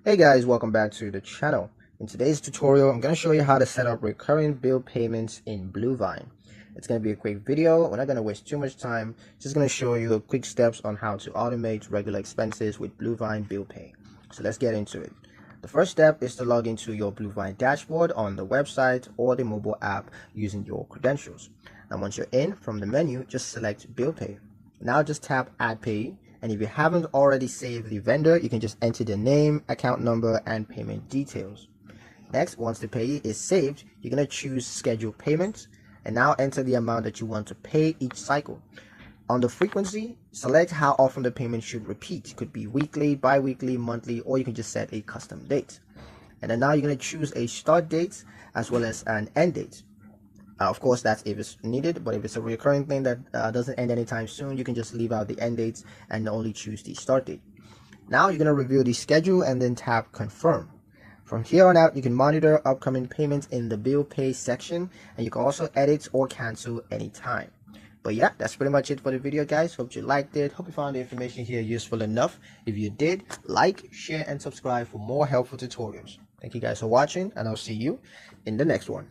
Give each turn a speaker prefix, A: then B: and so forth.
A: Hey guys, welcome back to the channel. In today's tutorial, I'm going to show you how to set up recurring bill payments in Bluevine. It's going to be a quick video. We're not going to waste too much time. Just going to show you quick steps on how to automate regular expenses with Bluevine bill pay. So let's get into it. The first step is to log into your Bluevine dashboard on the website or the mobile app using your credentials. And once you're in, from the menu, just select bill pay. Now just tap add pay. And if you haven't already saved the vendor, you can just enter the name, account number, and payment details. Next, once the payee is saved, you're going to choose schedule payments and now enter the amount that you want to pay each cycle. On the frequency, select how often the payment should repeat. It could be weekly, bi-weekly, monthly, or you can just set a custom date. And then now you're going to choose a start date as well as an end date. Of course, that's if it's needed, but if it's a recurring thing that doesn't end anytime soon, you can just leave out the end dates and only choose the start date. Now you're going to review the schedule and then tap confirm. From here on out, you can monitor upcoming payments in the bill pay section, and you can also edit or cancel anytime. But yeah, that's pretty much it for the video, guys. Hope you liked it. Hope you found the information here useful enough. If you did, like, share, and subscribe for more helpful tutorials. Thank you guys for watching, and I'll see you in the next one.